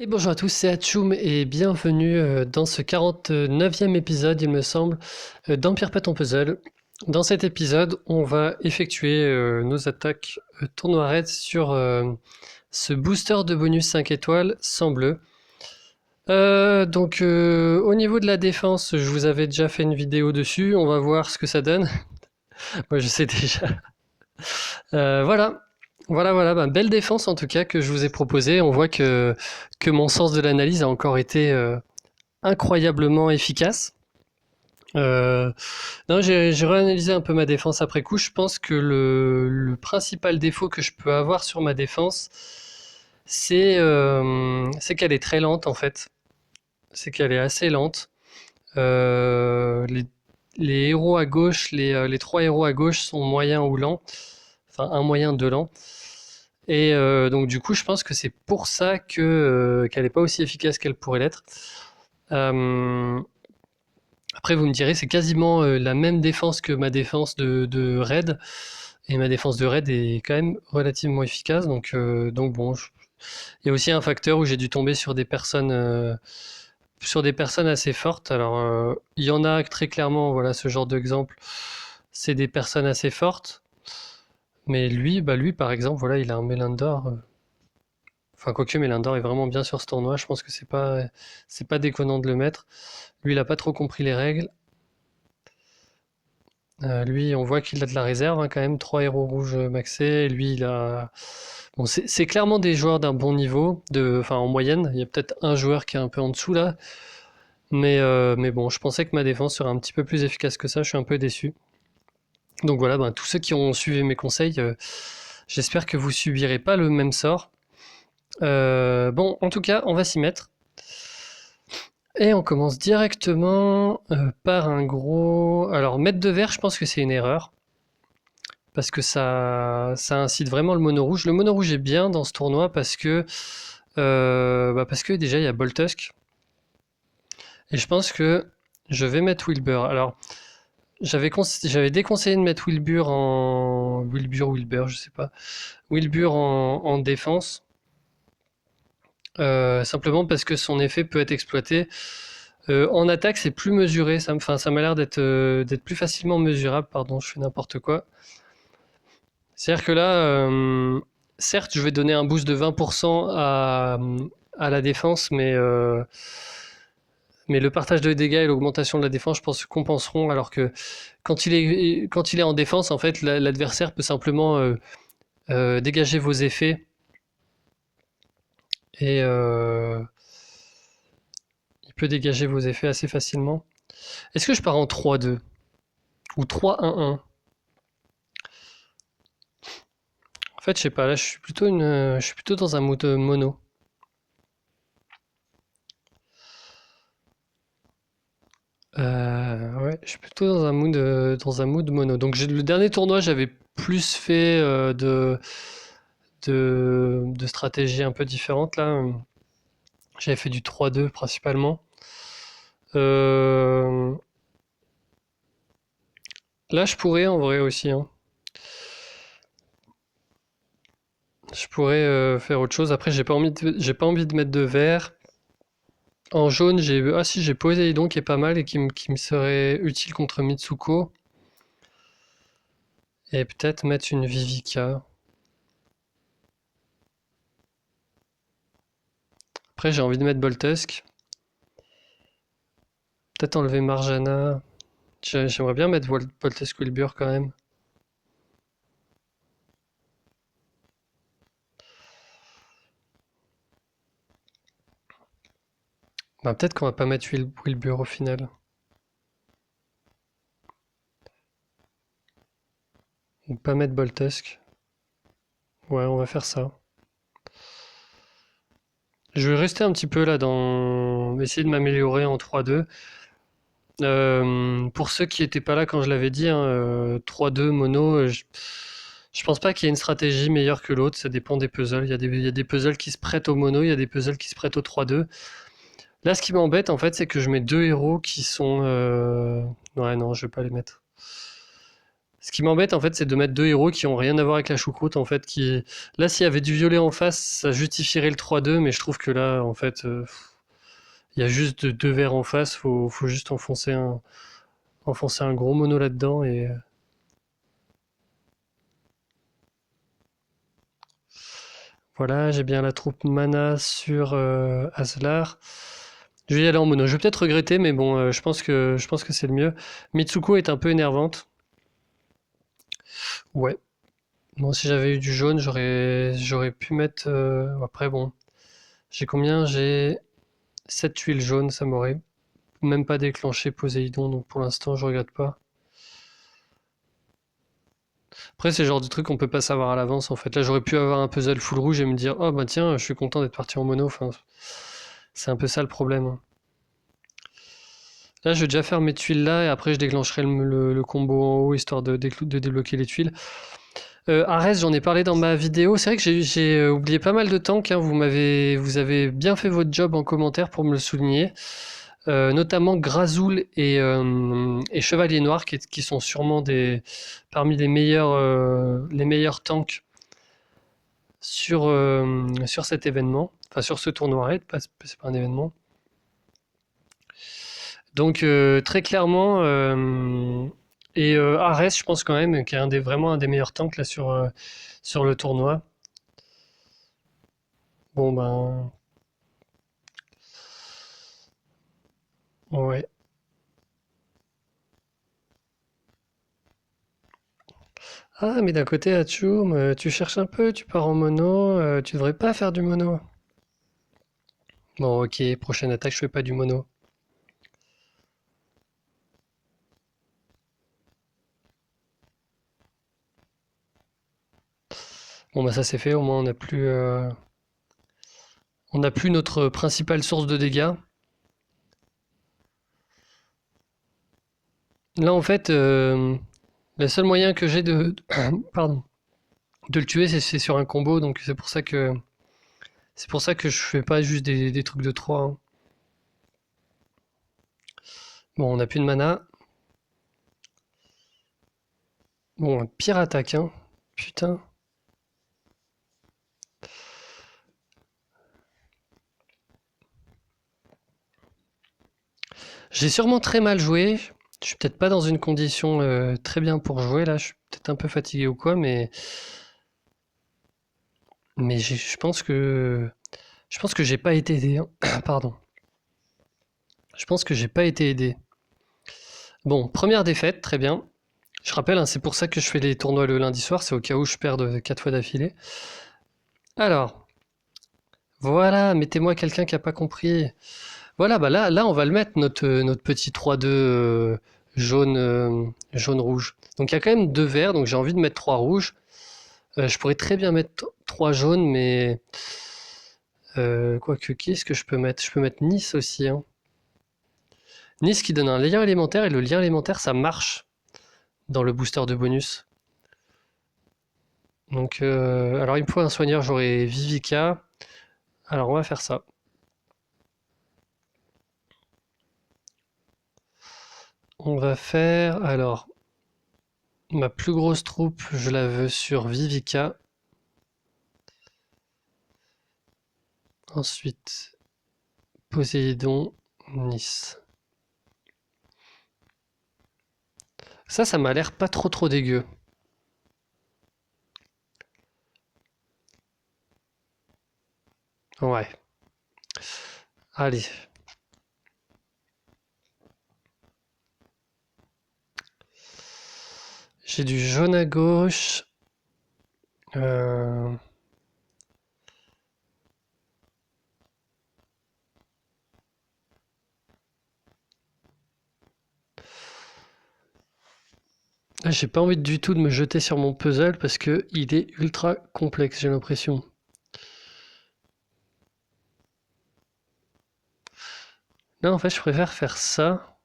Et bonjour à tous, c'est Atchoum et bienvenue dans ce 49e épisode, il me semble, d'Empire Patton Puzzle. Dans cet épisode, on va effectuer nos attaques tournoi raid sur ce booster de bonus 5 étoiles sans bleu. Au niveau de la défense, je vous avais déjà fait une vidéo dessus, on va voir ce que ça donne. Moi je sais déjà. Voilà. Voilà, bah, belle défense en tout cas que je vous ai proposée. On voit que mon sens de l'analyse a encore été incroyablement efficace. Euh, non, j'ai réanalysé un peu ma défense après coup. Je pense que le principal défaut que je peux avoir sur ma défense, c'est qu'elle est très lente en fait. C'est qu'elle est assez lente. Euh, les, les héros à gauche, les trois héros à gauche sont moyens ou lents. Enfin, un moyen, deux lents. Et donc du coup, je pense que c'est pour ça qu'elle n'est pas aussi efficace qu'elle pourrait l'être. Euh, Après, vous me direz, c'est quasiment la même défense que ma défense de raid. Et ma défense de raid est quand même relativement efficace. Donc bon, il y a aussi un facteur où j'ai dû tomber sur des personnes assez fortes. Alors, il y en a très clairement, voilà, ce genre d'exemple, c'est des personnes assez fortes. Mais lui, par exemple, voilà, il a un Melindor. Enfin, quoique Melindor est vraiment bien sur ce tournoi, je pense que c'est pas déconnant de le mettre. Lui, il a pas trop compris les règles. Lui, on voit qu'il a de la réserve hein, quand même, trois héros rouges maxés. Et lui, il a. Bon, c'est clairement des joueurs d'un bon niveau, enfin en moyenne. Il y a peut-être un joueur qui est un peu en dessous là. Mais bon, je pensais que ma défense serait un petit peu plus efficace que ça. Je suis un peu déçu. Donc voilà, ben, tous ceux qui ont suivi mes conseils, j'espère que vous subirez pas le même sort. Bon, en tout cas, on va s'y mettre. Et on commence directement par un gros. Alors, mettre de vert, je pense que c'est une erreur. Parce que ça incite vraiment le mono rouge. Le mono rouge est bien dans ce tournoi parce que déjà il y a Boltusk. Et je pense que je vais mettre Wilbur. Alors, j'avais déconseillé de mettre Wilbur, je sais pas. Wilbur en défense. Simplement parce que son effet peut être exploité. En attaque, c'est plus mesuré. Ça m'a l'air d'être plus facilement mesurable. Pardon, je fais n'importe quoi. C'est-à-dire que là, certes, je vais donner un boost de 20% à la défense, mais le partage de dégâts et l'augmentation de la défense, je pense, compenseront. Alors que quand il est en défense, en fait, l'adversaire peut simplement dégager vos effets et il peut dégager vos effets assez facilement. Est-ce que je pars en 3-2 ou 3-1-1? En fait, je sais pas. Là, je suis plutôt dans un mood mono. Ouais, je suis plutôt dans un mood mono. Donc le dernier tournoi, j'avais plus fait de stratégies un peu différentes là. J'avais fait du 3-2 principalement. Euh, Là, je pourrais en vrai aussi, hein. Je pourrais faire autre chose. Après, j'ai pas envie de mettre de vert. En jaune, j'ai Poséidon qui est pas mal et qui me serait utile contre Mitsuko. Et peut-être mettre une Vivica. Après, j'ai envie de mettre Boltusk. Peut-être enlever Marjana. J'aimerais bien mettre Voltes Wilbur quand même. Bah, peut-être qu'on va pas mettre Wilbur au final. Ou pas mettre Boltusk. Ouais, on va faire ça. Je vais rester un petit peu là dans. Essayer de m'améliorer en 3-2. Pour ceux qui étaient pas là quand je l'avais dit, hein, 3-2 mono, je pense pas qu'il y ait une stratégie meilleure que l'autre. Ça dépend des puzzles. Il y a des puzzles qui se prêtent au mono, il y a des puzzles qui se prêtent au 3-2. Là, ce qui m'embête en fait, c'est que je mets deux héros qui sont. Ouais, non, je vais pas les mettre. Ce qui m'embête en fait, c'est de mettre deux héros qui ont rien à voir avec la choucroute en fait. Qui là, s'il y avait du violet en face, ça justifierait le 3-2, mais je trouve que là, en fait, il y a juste deux verts en face. Faut juste enfoncer un gros mono là-dedans et voilà, j'ai bien la troupe mana sur Aslar. Je vais y aller en mono. Je vais peut-être regretter, mais bon, je pense que c'est le mieux. Mitsuko est un peu énervante. Ouais. Bon, si j'avais eu du jaune, j'aurais pu mettre. Après, bon, j'ai combien? J'ai 7 tuiles jaunes, ça m'aurait même pas déclenché Poséidon, donc pour l'instant, je regrette pas. Après, c'est le genre de truc qu'on peut pas savoir à l'avance en fait. Là, j'aurais pu avoir un puzzle full rouge et me dire, oh bah tiens, je suis content d'être parti en mono. Enfin, c'est un peu ça le problème, hein. Là, je vais déjà faire mes tuiles là et après, je déclencherai le combo en haut histoire de débloquer les tuiles. Ares, j'en ai parlé dans ma vidéo. C'est vrai que j'ai oublié pas mal de tanks, hein. Vous avez bien fait votre job en commentaire pour me le souligner. Notamment Grazul et Chevalier Noir qui sont sûrement parmi les meilleurs tanks sur cet événement, enfin sur ce tournoi raid, c'est pas un événement. Donc très clairement, Ares, je pense quand même, qui est vraiment un des meilleurs tanks là sur le tournoi. Bon ben, ouais. Ah, mais d'un côté, Hachoum, tu cherches un peu, tu pars en mono, tu devrais pas faire du mono. Bon, ok, prochaine attaque, je fais pas du mono. Bon, bah ça c'est fait, au moins on n'a plus notre principale source de dégâts. Là, en fait, le seul moyen que j'ai pardon, de le tuer, c'est sur un combo, donc c'est pour ça que je fais pas juste des trucs de 3, hein. Bon, on n'a plus de mana. Bon, pire attaque, hein. Putain. J'ai sûrement très mal joué. Je suis peut-être pas dans une condition très bien pour jouer là. Je suis peut-être un peu fatigué ou quoi, mais je pense que j'ai pas été aidé, hein. Pardon. Je pense que j'ai pas été aidé. Bon, première défaite, très bien. Je rappelle, hein, c'est pour ça que je fais les tournois le lundi soir, c'est au cas où je perds 4 fois d'affilée. Alors, voilà, mettez-moi quelqu'un qui a pas compris. Voilà, bah là, on va le mettre, notre petit 3-2 jaune-rouge. Donc il y a quand même deux verts, donc j'ai envie de mettre 3 rouges. Je pourrais très bien mettre 3 jaunes, mais quoique, qui est-ce que je peux mettre? Je peux mettre Nice aussi, hein. Nice qui donne un lien élémentaire, et le lien élémentaire, ça marche dans le booster de bonus. Donc, alors il me faut un soigneur, j'aurai Vivica. Alors on va faire ça. On va faire, alors, ma plus grosse troupe, je la veux sur Vivica. Ensuite, Poséidon, Nice. Ça m'a l'air pas trop trop dégueu. Ouais. Allez. J'ai du jaune à gauche. Euh, J'ai pas envie du tout de me jeter sur mon puzzle parce que il est ultra complexe, j'ai l'impression. Non, en fait, je préfère faire ça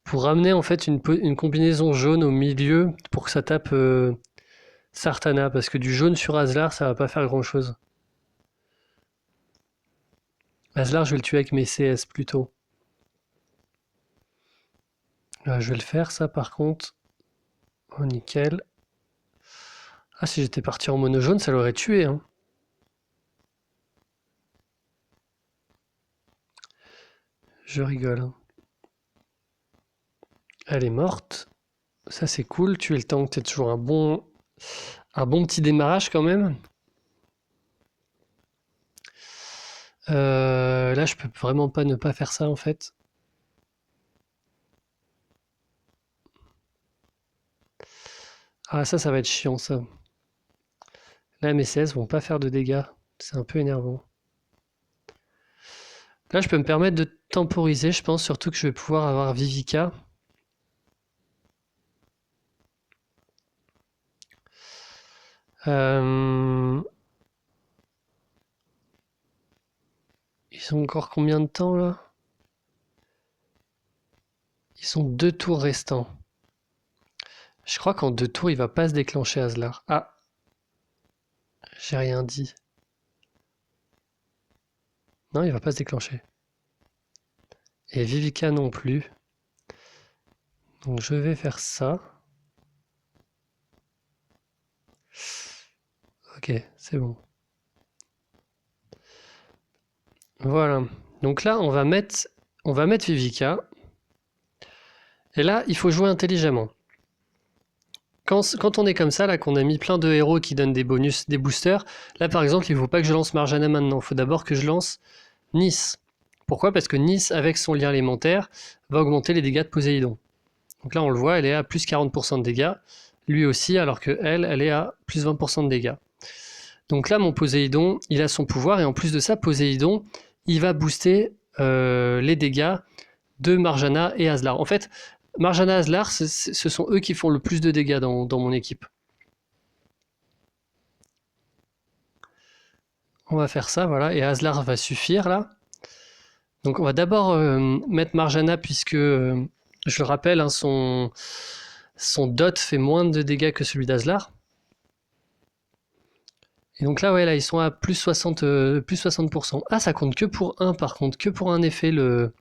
pour ramener en fait une combinaison jaune au milieu pour que ça tape Sartana parce que du jaune sur Aslar, ça va pas faire grand chose. Aslar, je vais le tuer avec mes CS plutôt. Je vais le faire ça par contre. Oh, nickel. Ah, si j'étais parti en mono jaune, ça l'aurait tué, hein. Je rigole, hein. Elle est morte. Ça, c'est cool. Tuer le tank, c'est toujours un bon petit démarrage quand même. Là, je peux vraiment pas ne pas faire ça en fait. Ah, ça va être chiant ça. Là, mes 16 vont pas faire de dégâts. C'est un peu énervant. Là, je peux me permettre de temporiser, je pense, surtout que je vais pouvoir avoir Vivica. Euh, Ils ont encore combien de temps là? Ils ont 2 tours restants. Je crois qu'en 2 tours, il va pas se déclencher Aslar. Ah, j'ai rien dit. Non, il va pas se déclencher. Et Vivica non plus. Donc je vais faire ça. Ok, c'est bon. Voilà. Donc là, on va mettre Vivica. Et là, il faut jouer intelligemment. Quand on est comme ça, là, qu'on a mis plein de héros qui donnent des bonus, des boosters, là par exemple, il ne faut pas que je lance Marjana maintenant. Il faut d'abord que je lance Nice. Pourquoi? Parce que Nice, avec son lien élémentaire, va augmenter les dégâts de Poséidon. Donc là, on le voit, elle est à plus 40% de dégâts. Lui aussi, alors que elle est à plus 20% de dégâts. Donc là, mon Poséidon, il a son pouvoir, et en plus de ça, Poséidon, il va booster les dégâts de Marjana et Aslar. En fait, Marjana et Aslar, ce sont eux qui font le plus de dégâts dans mon équipe. On va faire ça, voilà, et Aslar va suffire là. Donc on va d'abord mettre Marjana puisque, je le rappelle, hein, son dot fait moins de dégâts que celui d'Aslar. Et donc là, ouais, là, ils sont à plus 60%. Ah, ça compte que pour un, par contre, que pour un effet, le...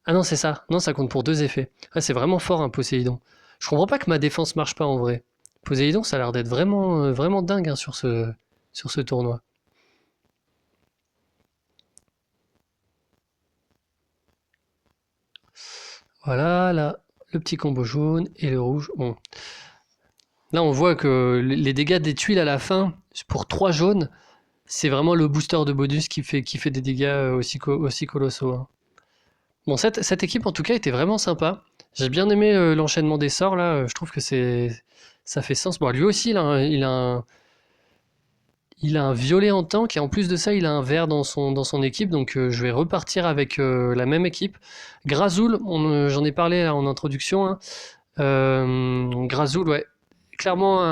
Ah non, c'est ça. Non, ça compte pour 2 effets. Ah, c'est vraiment fort, un Poséidon. Je comprends pas que ma défense marche pas en vrai. Poséidon, ça a l'air d'être vraiment, vraiment dingue hein, sur ce tournoi. Voilà, là, le petit combo jaune et le rouge. Bon. Là, on voit que les dégâts des tuiles à la fin, pour 3 jaunes, c'est vraiment le booster de bonus qui fait des dégâts aussi colossaux, hein. Bon, cette équipe, en tout cas, était vraiment sympa. J'ai bien aimé l'enchaînement des sorts, là. Je trouve que ça fait sens. Bon, lui aussi, il a un violet en tank, et en plus de ça, il a un vert dans son équipe. Donc, je vais repartir avec la même équipe. Grazul, j'en ai parlé là, en introduction, hein. Grazul, ouais. Clairement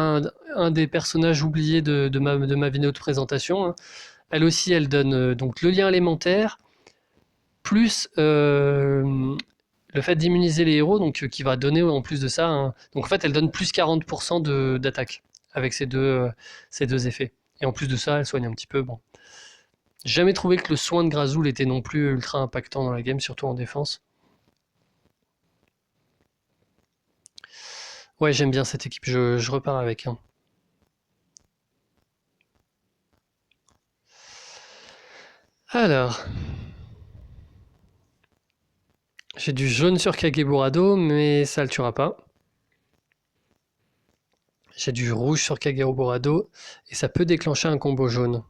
un des personnages oubliés de ma vidéo de présentation, hein. Elle aussi, elle donne donc le lien élémentaire, plus le fait d'immuniser les héros, donc qui va donner en plus de ça. Donc en fait, elle donne plus 40% d'attaque avec ces deux effets. Et en plus de ça, elle soigne un petit peu. Bon. J'ai jamais trouvé que le soin de Grazul était non plus ultra impactant dans la game, surtout en défense. Ouais, j'aime bien cette équipe, je repars avec, hein. Alors, j'ai du jaune sur Kageburado, mais ça le tuera pas. J'ai du rouge sur Kageburado, et ça peut déclencher un combo jaune.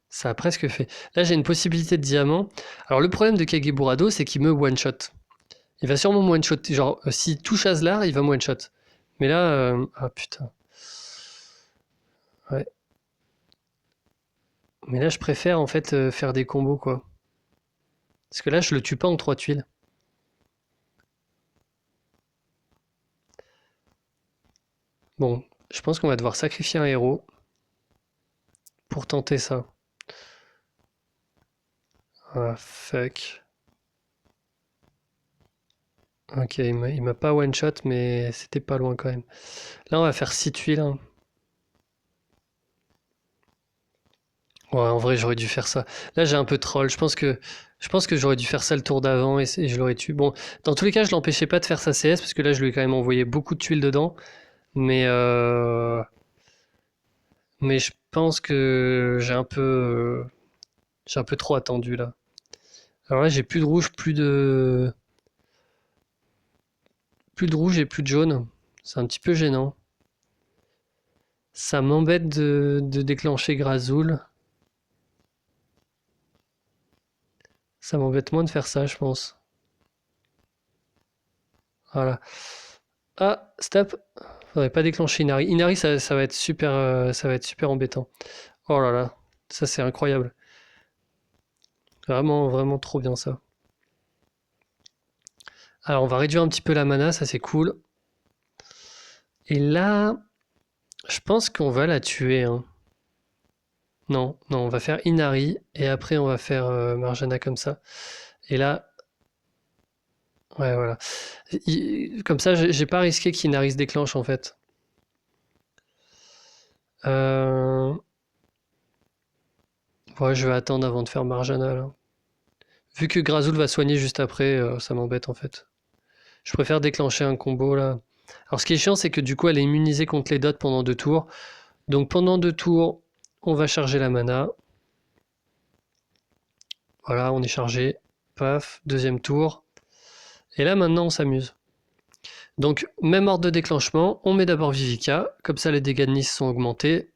Ça a presque fait. Là, j'ai une possibilité de diamant. Alors, le problème de Kageburado, c'est qu'il me one-shot. Il va sûrement me one-shot. Genre, s'il touche Aslar, il va me one-shot. Mais là... Ah, putain. Ouais. Mais là, je préfère, en fait, faire des combos, quoi. Parce que là, je le tue pas en 3 tuiles. Bon, je pense qu'on va devoir sacrifier un héros pour tenter ça. Ah, fuck. Ok, il m'a pas one-shot, mais c'était pas loin quand même. Là, on va faire 6 tuiles, hein. Ouais, en vrai, j'aurais dû faire ça. Là, j'ai un peu troll. Je pense que j'aurais dû faire ça le tour d'avant et je l'aurais tué. Bon, dans tous les cas, je l'empêchais pas de faire sa CS parce que là, je lui ai quand même envoyé beaucoup de tuiles dedans. Mais, euh, mais je pense que j'ai un peu trop attendu là. Alors là, j'ai plus de rouge et plus de jaune. C'est un petit peu gênant. Ça m'embête de déclencher Grazoul. Ça m'embête moins de faire ça, je pense. Voilà. Ah, stop. Faudrait pas déclencher Inari. Inari, ça va être super embêtant. Oh là là, ça c'est incroyable. Vraiment, vraiment trop bien ça. Alors on va réduire un petit peu la mana, ça c'est cool. Et là, je pense qu'on va la tuer, hein. Non, non, on va faire Inari et après on va faire Marjana comme ça. Et là, ouais, voilà. Comme ça, j'ai pas risqué qu'Inari se déclenche en fait. Euh, Ouais, je vais attendre avant de faire Marjana là. Vu que Grazul va soigner juste après, ça m'embête en fait. Je préfère déclencher un combo là. Alors ce qui est chiant, c'est que du coup, elle est immunisée contre les dots pendant 2 tours. Donc pendant 2 tours, on va charger la mana. Voilà, on est chargé. Paf, deuxième tour. Et là maintenant, on s'amuse. Donc même ordre de déclenchement, on met d'abord Vivica, comme ça les dégâts de Nice sont augmentés.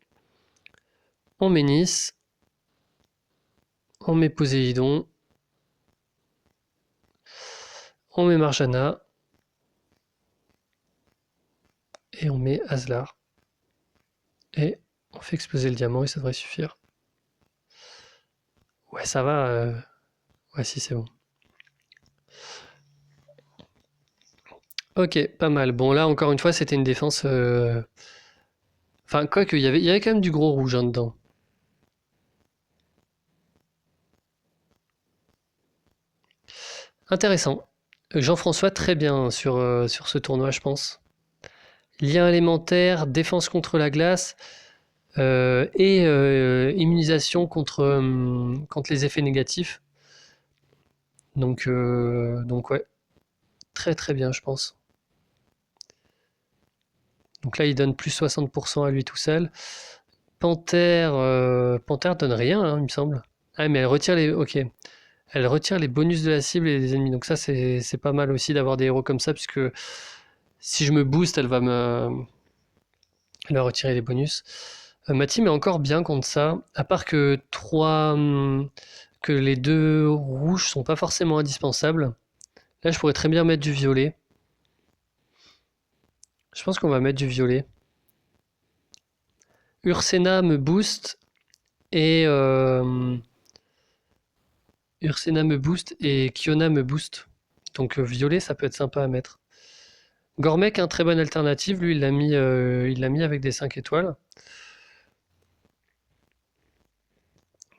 On met Nice, on met Poséidon, on met Marjana et on met Aslar. Et on fait exploser le diamant et ça devrait suffire. Ouais, ça va. Ouais, si, c'est bon. Ok, pas mal. Bon, là, encore une fois, c'était une défense. Enfin, quoi qu'il y avait quand même du gros rouge hein, dedans. Intéressant. Jean-François, très bien sur ce tournoi, je pense. Lien élémentaire, défense contre la glace et immunisation contre les effets négatifs. Donc ouais, très très bien, je pense. Donc là, il donne plus 60% à lui tout seul. Panthère donne rien, hein, il me semble. Ah, mais elle retire les. Ok. Elle retire les bonus de la cible et des ennemis. Donc ça, c'est pas mal aussi d'avoir des héros comme ça, puisque si je me booste, elle va retirer les bonus. Ma team est encore bien contre ça, à part que les deux rouges sont pas forcément indispensables. Là, je pourrais très bien mettre du violet. Je pense qu'on va mettre du violet. Ursena me booste et Kiona me booste. Donc violet, ça peut être sympa à mettre. Gormek, un très bonne alternative. Lui, il l'a mis avec des 5 étoiles.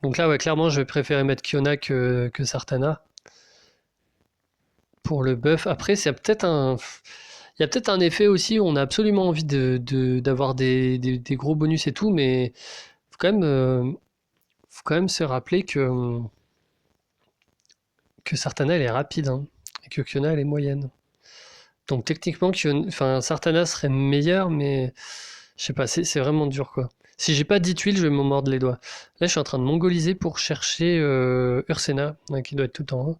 Donc là, ouais, clairement, je vais préférer mettre Kiona que Sartana pour le buff. Après, il y a peut-être un effet aussi où on a absolument envie d'avoir des gros bonus et tout, mais faut quand même, euh, faut quand même se rappeler que Sartana, elle est rapide, hein, et que Kiona, elle est moyenne. Donc techniquement, enfin, Sartana serait meilleur, mais je sais pas, c'est vraiment dur, quoi. Si j'ai pas 10 tuiles, je vais me mordre les doigts. Là, je suis en train de mongoliser pour chercher Ursena, hein, qui doit être tout en haut.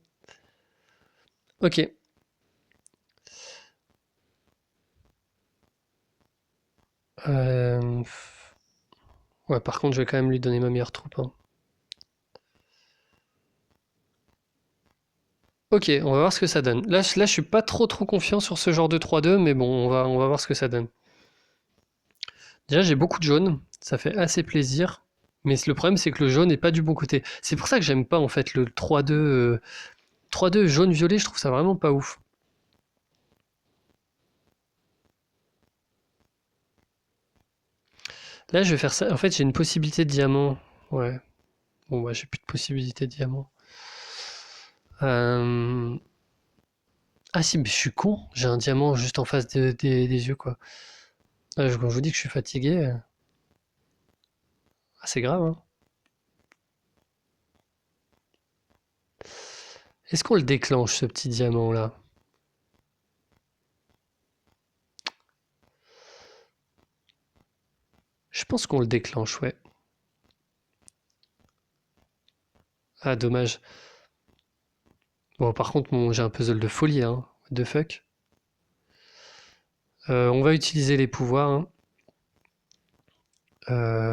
Ok. Euh, Ouais, par contre, je vais quand même lui donner ma meilleure troupe, hein. Ok, on va voir ce que ça donne. Là, je suis pas trop confiant sur ce genre de 3-2, mais bon, on va voir ce que ça donne. Déjà, j'ai beaucoup de jaune, ça fait assez plaisir. Mais le problème, c'est que le jaune n'est pas du bon côté. C'est pour ça que j'aime pas, en fait, le 3-2. 3-2 jaune-violet, je trouve ça vraiment pas ouf. Là, je vais faire ça. En fait, j'ai une possibilité de diamant. Ouais. Bon, bah, j'ai plus de possibilité de diamant. Euh, Ah si, mais je suis con. J'ai un diamant juste en face des yeux, quoi. Quand je vous dis que je suis fatigué, c'est grave, hein. Est-ce qu'on le déclenche, ce petit diamant-là? Je pense qu'on le déclenche, ouais. Ah, dommage. Bon, par contre, j'ai un puzzle de folie, hein. What the fuck? On va utiliser les pouvoirs, hein.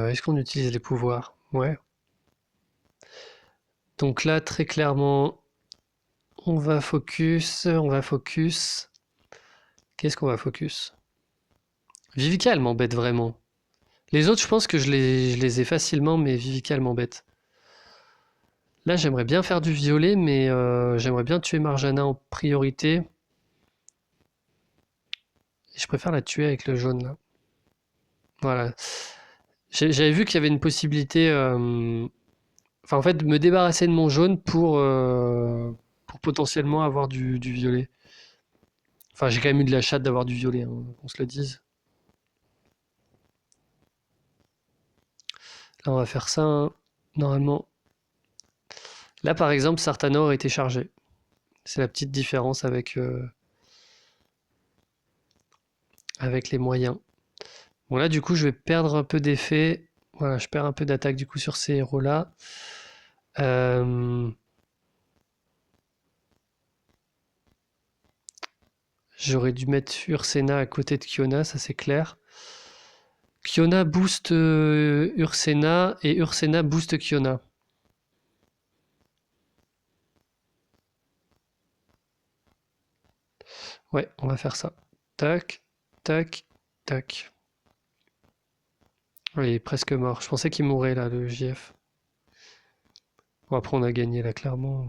Est-ce qu'on utilise les pouvoirs? Ouais. Donc là, très clairement, on va focus, on va focus. Qu'est-ce qu'on va focus? Vivica, elle m'embête vraiment. Les autres, je pense que je les ai facilement, mais Vivica, elle m'embête. Là, j'aimerais bien faire du violet, mais j'aimerais bien tuer Marjana en priorité. Et je préfère la tuer avec le jaune, là. Voilà. J'avais vu qu'il y avait une possibilité... Enfin, en fait, de me débarrasser de mon jaune pour potentiellement avoir du violet. Enfin, j'ai quand même eu de la chatte d'avoir du violet, hein, qu'on se le dise. Là, on va faire ça, hein. Normalement. Là, par exemple, Sartana aurait été chargé. C'est la petite différence avec les moyens. Bon, là, du coup, je vais perdre un peu d'effet. Voilà, je perds un peu d'attaque, du coup, sur ces héros-là. Euh, J'aurais dû mettre Ursena à côté de Kiona, ça c'est clair. Kiona booste Ursena et Ursena booste Kiona. Ouais, on va faire ça. Tac, tac, tac. Il est presque mort. Je pensais qu'il mourrait là, le JF. Bon, après, on a gagné là, clairement.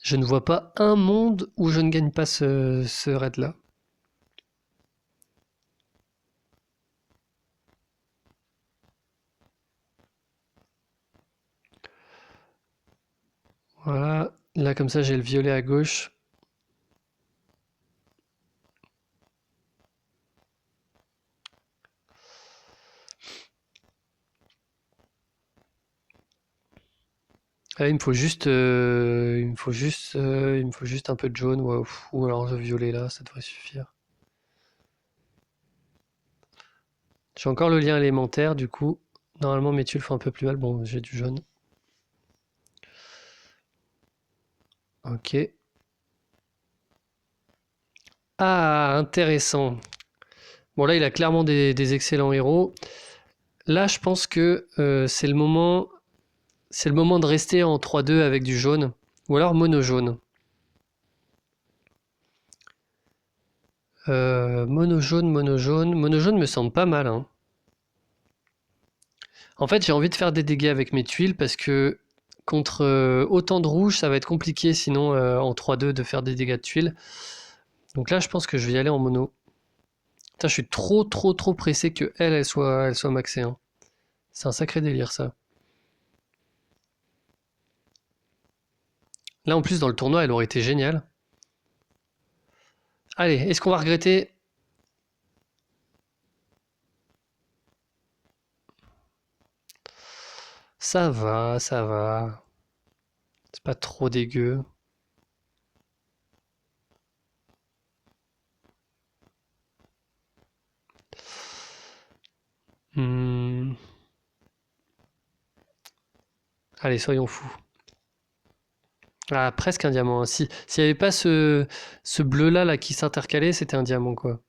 Je ne vois pas un monde où je ne gagne pas ce raid là. Voilà. Là, comme ça, j'ai le violet à gauche. Là, il me faut juste un peu de jaune ou alors le violet là, ça devrait suffire. J'ai encore le lien élémentaire, du coup, normalement mes tuiles font un peu plus mal. Bon, j'ai du jaune. Ok. Ah, intéressant. Bon, là, il a clairement des excellents héros. Là, je pense que c'est le moment de rester en 3-2 avec du jaune, ou alors mono jaune. Mono jaune, mono jaune. Mono jaune me semble pas mal, hein. En fait, j'ai envie de faire des dégâts avec mes tuiles parce que contre autant de rouge, ça va être compliqué sinon en 3-2 de faire des dégâts de tuiles. Donc là, je pense que je vais y aller en mono. Putain, je suis trop, trop, trop pressé que elle soit maxée, hein. C'est un sacré délire, ça. Là, en plus, dans le tournoi, elle aurait été géniale. Allez, est-ce qu'on va regretter? Ça va, ça va. C'est pas trop dégueu. Hmm. Allez, soyons fous. Ah, presque un diamant, hein. S'il n'y avait pas ce bleu-là là, qui s'intercalait, c'était un diamant, quoi.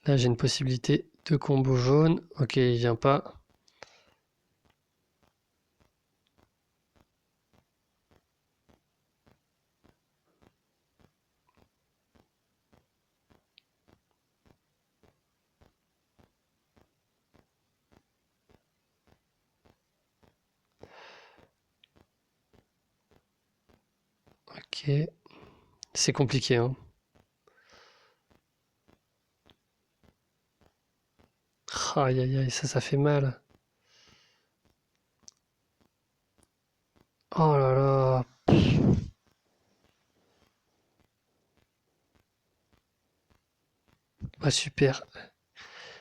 Là, j'ai une possibilité de combo jaune. Ok, il vient pas. Ok. C'est compliqué, hein. Aïe, aïe, aïe, ça fait mal. Oh là là. Ah, super.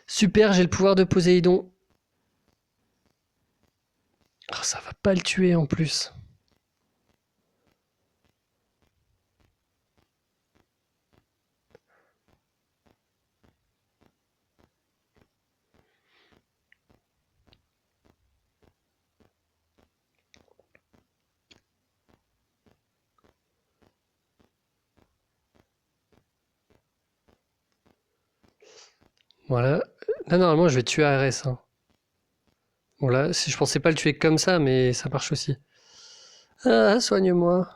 Super, j'ai le pouvoir de Poséidon. Ah, ça va pas le tuer en plus. Voilà. Là, normalement, je vais tuer Ares, hein. Bon, là, si je pensais pas le tuer comme ça, mais ça marche aussi. Ah, soigne-moi.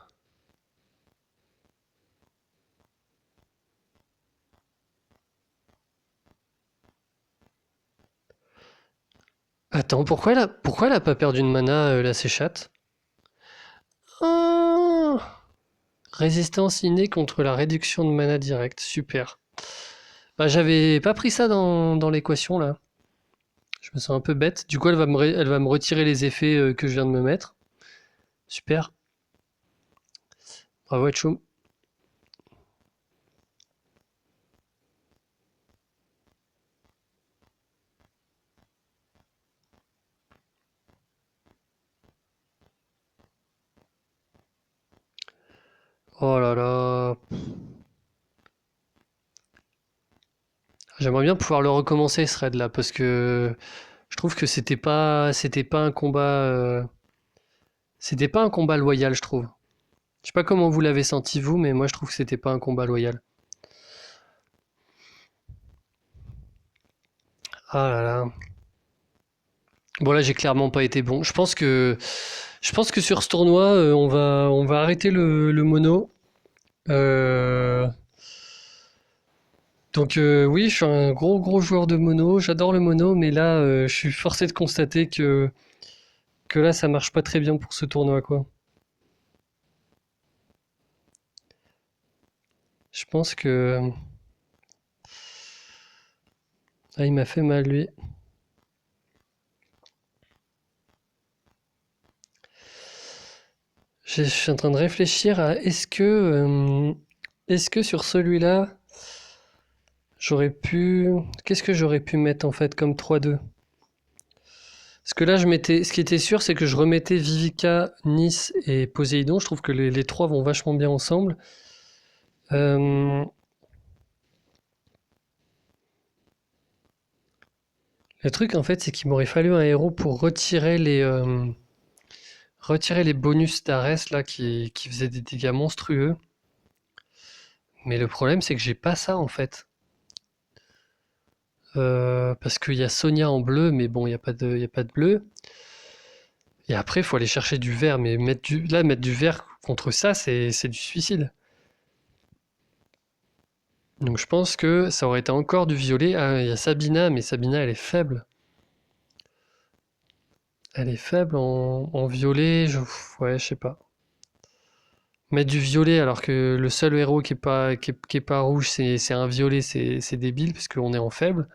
Attends, pourquoi elle a pas perdu de mana, la séchate? Ah, résistance innée contre la réduction de mana directe. Super. Bah, j'avais pas pris ça dans l'équation, là. Je me sens un peu bête. Du coup, elle va me retirer les effets que je viens de me mettre. Super. Bravo, Etchoum. Oh là là. J'aimerais bien pouvoir le recommencer, ce raid là, parce que je trouve que c'était pas un combat, c'était pas un combat loyal, je trouve. Je sais pas comment vous l'avez senti vous, mais moi je trouve que c'était pas un combat loyal. Ah là là. Bon là j'ai clairement pas été bon. Je pense que sur ce tournoi on va arrêter le mono. Euh, donc oui je suis un gros joueur de mono. J'adore le mono, mais là je suis forcé de constater que là ça marche pas très bien pour ce tournoi quoi. Je pense que ah, il m'a fait mal lui. Je suis en train de réfléchir à est-ce que sur celui-là j'aurais pu qu'est-ce que j'aurais pu mettre en fait comme 3-2. Parce que là, ce qui était sûr, c'est que je remettais Vivica, Nice et Poséidon. Je trouve que les trois vont vachement bien ensemble. Euh, le truc, en fait, c'est qu'il m'aurait fallu un héros pour retirer les bonus d'Ares là qui faisaient des dégâts monstrueux. Mais le problème, c'est que j'ai pas ça en fait. Parce qu'il y a Sonia en bleu, mais bon, il y a pas de bleu. Et après, il faut aller chercher du vert. Mais mettre du vert contre ça, c'est du suicide. Donc je pense que ça aurait été encore du violet. Ah, il y a Sabina, mais Sabina, elle est faible. Elle est faible en violet. Ouais, je sais pas. Mettre du violet alors que le seul héros qui est pas rouge, c'est un violet, c'est débile parce qu'on est en faible.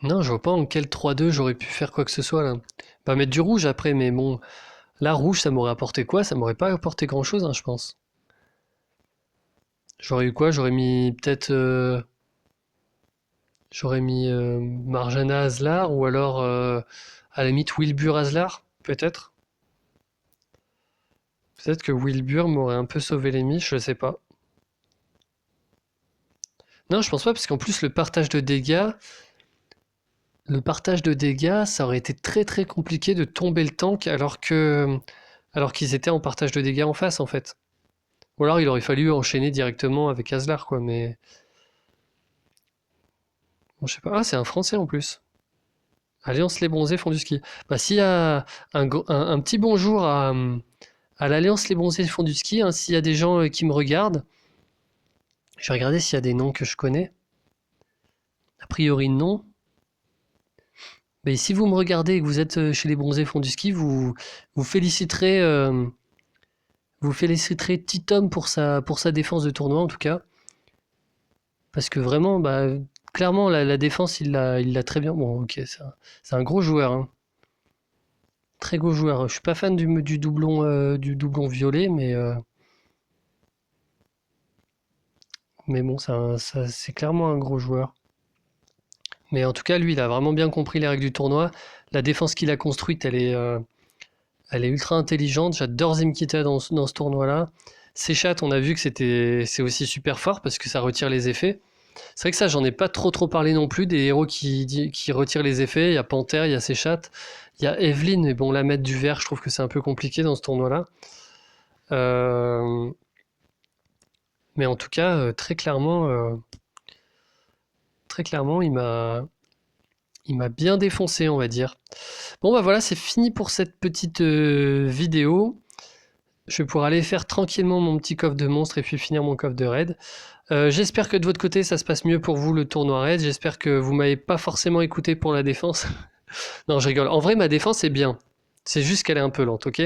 Non, je vois pas en quel 3-2 j'aurais pu faire quoi que ce soit là. Bah mettre du rouge après, mais bon, là rouge ça m'aurait apporté quoi? Ça m'aurait pas apporté grand chose, hein, je pense. J'aurais eu quoi? J'aurais mis Marjana Aslar ou alors à la limite Wilbur Aslar, peut-être. Peut-être que Wilbur m'aurait un peu sauvé les miches, je sais pas. Non, je pense pas, parce qu'en plus le partage de dégâts, ça aurait été très compliqué de tomber le tank alors qu'ils étaient en partage de dégâts en face en fait. Ou alors il aurait fallu enchaîner directement avec Aslar quoi, mais bon, je sais pas. Ah, c'est un Français en plus. Alliance Les Bronzés font du ski. Bah s'il y a un petit bonjour à l'Alliance Les Bronzés font du ski, hein, s'il y a des gens qui me regardent, je vais regarder s'il y a des noms que je connais. A priori non. Mais si vous me regardez et que vous êtes chez les bronzés font du ski, vous féliciterez, vous féliciterez Titom pour sa défense de tournoi en tout cas. Parce que vraiment, bah, clairement, la défense, il l'a très bien. Bon, ok, c'est un gros joueur, hein. Très gros joueur. Je suis pas fan du doublon violet, mais bon, c'est clairement un gros joueur. Mais en tout cas, lui, il a vraiment bien compris les règles du tournoi. La défense qu'il a construite, elle est ultra intelligente. J'adore Zimkita dans ce tournoi-là. Seshat, on a vu que c'est aussi super fort parce que ça retire les effets. C'est vrai que ça, j'en ai pas trop parlé non plus, des héros qui retirent les effets. Il y a Panther, il y a Seshat, il y a Evelyn, mais bon, la mettre du vert, je trouve que c'est un peu compliqué dans ce tournoi-là. Euh, mais en tout cas, très clairement, il m'a bien défoncé, on va dire. Bon, bah voilà, c'est fini pour cette petite vidéo. Je vais pouvoir aller faire tranquillement mon petit coffre de monstre et puis finir mon coffre de raid. J'espère que de votre côté, ça se passe mieux pour vous le tournoi raid. J'espère que vous m'avez pas forcément écouté pour la défense. Non, je rigole. En vrai, ma défense est bien. C'est juste qu'elle est un peu lente, ok?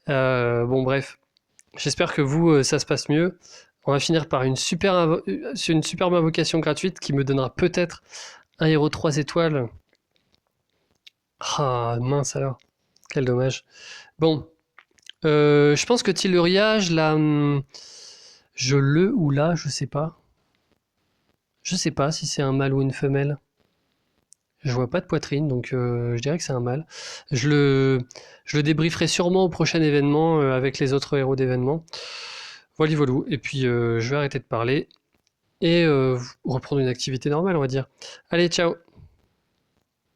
Bon, bref. J'espère que vous, ça se passe mieux. On va finir par une superbe invocation gratuite qui me donnera peut-être un héros 3 étoiles. Ah, mince alors. Quel dommage. Bon, je pense que Tilleria, je le ou la, je sais pas. Je sais pas si c'est un mâle ou une femelle. Je vois pas de poitrine, donc je dirais que c'est un mâle. Je le, je le débrieferai sûrement au prochain événement avec les autres héros d'événement. Voilà, voilou. Et puis je vais arrêter de parler et reprendre une activité normale, on va dire. Allez, ciao!